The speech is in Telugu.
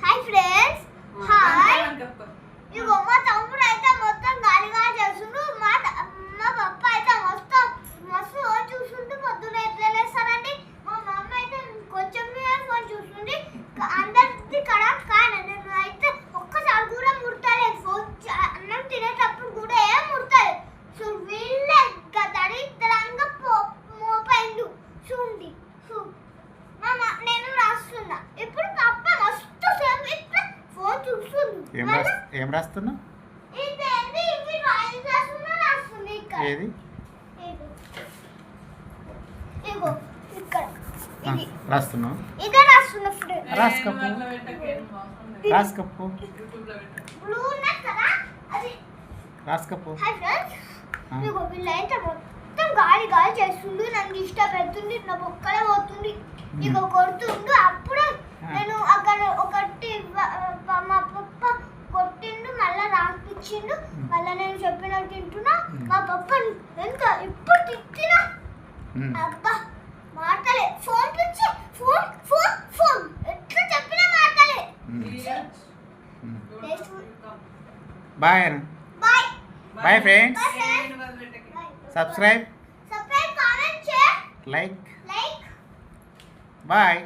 Hi friends, hi. ఇగో మా తమ్ముడు అయితే మొత్తం గాలిగా చేస్తుండు. మా పప్ప అయితే మస్తు చూస్తుంటే పొద్దున ఎట్లా లేస్తారండి. మా మమ్మీ అయితే కొంచెం ఫోన్ చూస్తుంది. అందరిది కడ కానీ నేను అయితే ఒక్కసారి కూడా ముడతలేదు. ఫోన్ అన్నం తినేటప్పుడు కూడా ఏం ముడతలేదు. సో వీళ్ళే దరిద్రంగా మోపైండు చూడండి. నేను రాస్తున్నా ఇప్పుడు. పప్ప మస్తు సేపు ఇట్లా ఫోన్ చూస్తుంది. ఏం రాస్తున్నా? ఏది? ఇగో ఇక్కడ రాస్తున్నావు? ఇదే రాస్తున్నా ఫ్రెండ్. రాసుకప్పు బ్లూ ఉన్నది కదా అది రాసుకప్పు. హాయ్ ఫ్రెండ్స్, ఇగో వీళ్ళైతే మొత్తం గాలి గాలి చేస్తుండు. నన్ను ఇష్టపెడుతుంది, నా బొక్కలే పోతుంది. ఇగో కొడుతుండు. అప్పుడు నేను అక్కడ ఒకటి మా పప్ప కొట్టిండు, మళ్ళీ రాకిచ్చిండు. మళ్ళీ నేను చెప్పినట్టు తింటున్నా. మా పప్ప ఎంత ఇప్పుడు తిట్టినా అబ్బా మాటలే. ఫోన్ పిచ్చి, ఫోన్ ఫోన్ ఫోన్ ఎట్లా చెప్పినా మాటలే. Bye bye bye friends. Subscribe, comment, share, like. Like. Bye.